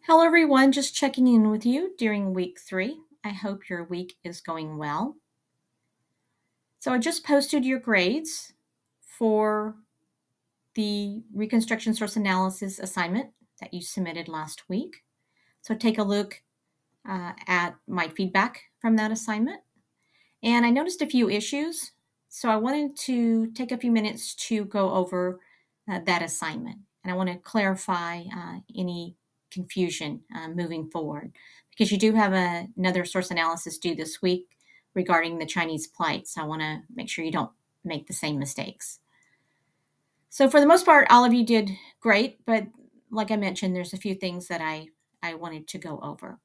Hello, everyone. Just checking in with you during week 3. I hope your week is going well. So I just posted your grades for the Reconstruction Source Analysis assignment that you submitted last week. So take a look at my feedback from that assignment. And I noticed a few issues, so I wanted to take a few minutes to go over that assignment. And I want to clarify any confusion moving forward, because you do have another source analysis due this week regarding the Chinese plight. So I want to make sure you don't make the same mistakes. So for the most part, all of you did great, but like I mentioned, there's a few things that I wanted to go over.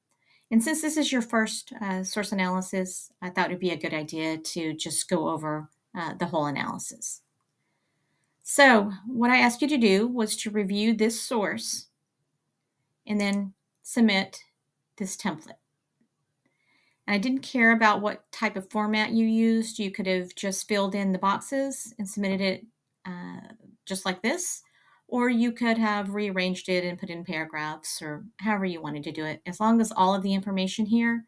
And since this is your first source analysis, I thought it'd be a good idea to just go over the whole analysis. So what I asked you to do was to review this source and then submit this template. And I didn't care about what type of format you used. You could have just filled in the boxes and submitted it just like this, or you could have rearranged it and put in paragraphs, or however you wanted to do it. As long as all of the information here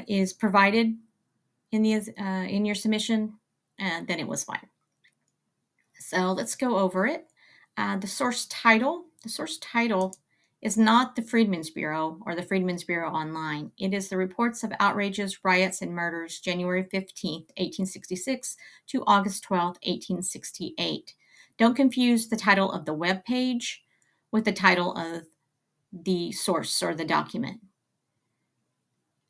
is provided in your submission, then it was fine. So let's go over it. The source title is not the Freedmen's Bureau or the Freedmen's Bureau Online. It is the reports of outrages, riots, and murders, January 15th, 1866 to August 12th, 1868. Don't confuse the title of the web page with the title of the source or the document.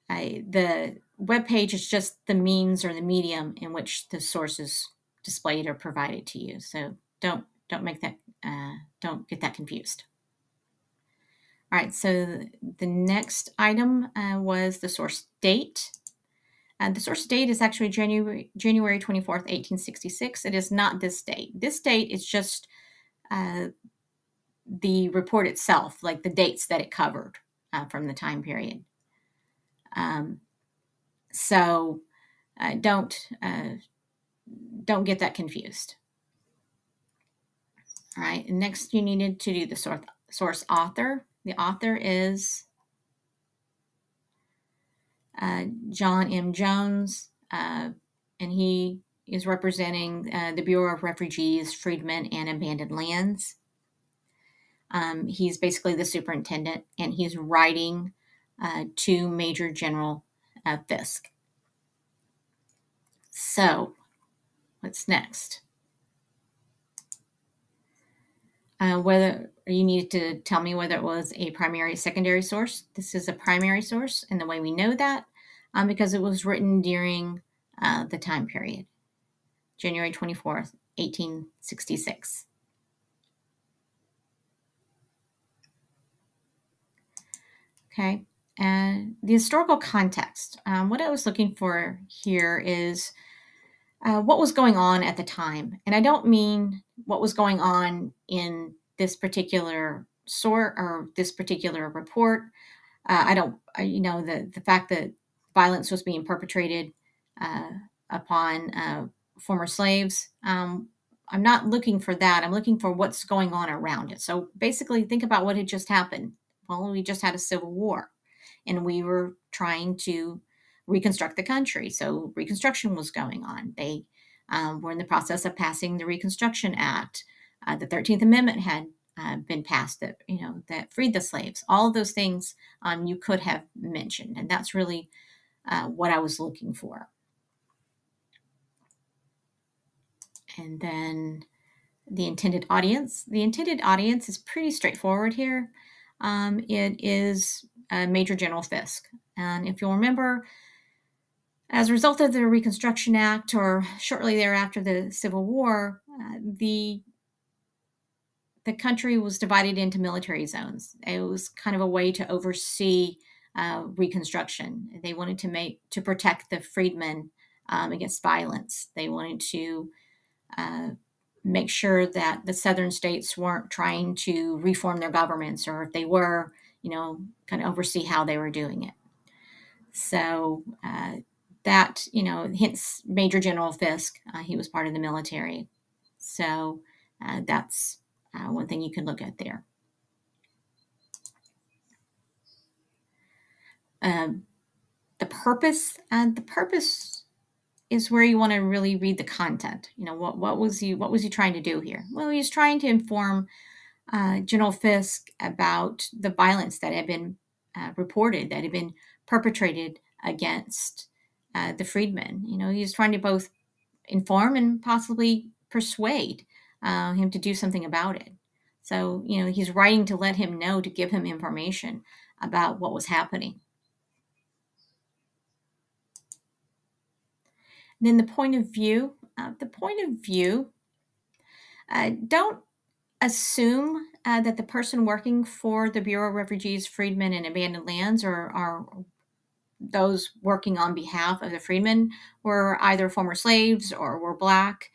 The web page is just the means or the medium in which the source is displayed or provided to you. So don't make that don't get that confused. All right, so the next item was the source date. The source date is actually January 24th, 1866. It is not this date. This date is just the report itself, like the dates that it covered from the time period. So don't get that confused. All right, and next you needed to do the source author. The author is John M. Jones, and he is representing the Bureau of Refugees, Freedmen, and Abandoned Lands. He's basically the superintendent, and he's writing to Major General Fisk. So, what's next? Whether you needed to tell me whether it was a primary, secondary source. This is a primary source, and the way we know that because it was written during the time period, January 24th, 1866. Okay, and the historical context. What I was looking for here is what was going on at the time. And I don't mean what was going on in this particular sort or this particular report. The fact that violence was being perpetrated upon former slaves. I'm not looking for that. I'm looking for what's going on around it. So basically, think about what had just happened. Well, we just had a civil war, and we were trying to reconstruct the country. So Reconstruction was going on. They were in the process of passing the Reconstruction Act. The 13th Amendment had been passed that freed the slaves. All of those things you could have mentioned, and that's really what I was looking for. And then the intended audience. The intended audience is pretty straightforward here. It is Major General Fisk. And if you'll remember, as a result of the Reconstruction Act, or shortly thereafter the Civil War, the country was divided into military zones. It was kind of a way to oversee Reconstruction. They wanted to protect the freedmen against violence. They wanted to make sure that the southern states weren't trying to reform their governments, or if they were, kind of oversee how they were doing it. So that, hence Major General Fisk, he was part of the military. So that's one thing you can look at there. the purpose, and the purpose is where you want to really read the content. What was he trying to do here? Well, he was trying to inform General Fisk about the violence that had been reported, that had been perpetrated against the freedmen. He was trying to both inform and possibly persuade him to do something about it. So, he's writing to let him know, to give him information about what was happening. And then the point of view. Don't assume that the person working for the Bureau of Refugees, Freedmen, and Abandoned Lands, or those working on behalf of the freedmen, were either former slaves or were Black,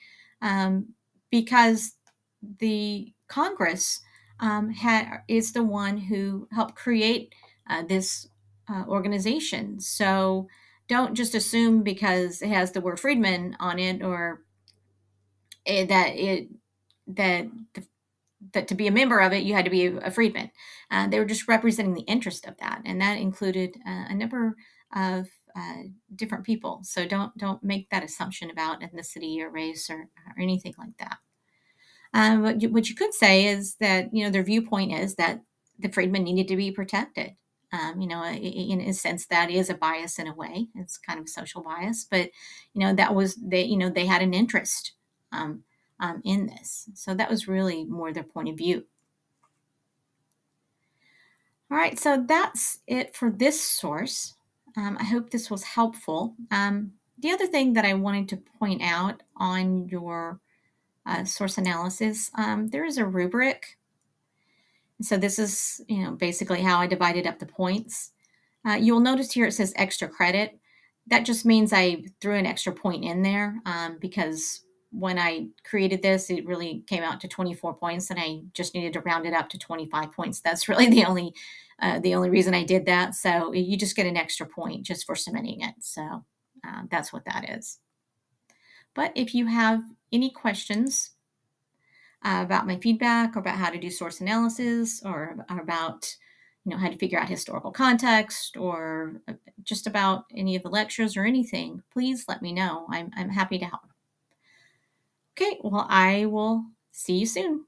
because the Congress is the one who helped create this organization. So don't just assume because it has the word freedman on it, or that to be a member of it, you had to be a freedman. They were just representing the interest of that, and that included a number of different people. So don't make that assumption about ethnicity or race or anything like that. What you could say is that their viewpoint is that the freedmen needed to be protected. In a sense, that is a bias in a way. It's kind of a social bias, but that was they had an interest in this. So that was really more their point of view. All right, so that's it for this source. I hope this was helpful. The other thing that I wanted to point out on your source analysis, there is a rubric. So this is, basically how I divided up the points. You'll notice here it says extra credit. That just means I threw an extra point in there because when I created this, it really came out to 24 points, and I just needed to round it up to 25 points. That's really the only reason I did that. So you just get an extra point just for submitting it. So that's what that is. But if you have any questions about my feedback, or about how to do source analysis, or about how to figure out historical context, or just about any of the lectures or anything, please let me know. I'm happy to help. Okay, well, I will see you soon.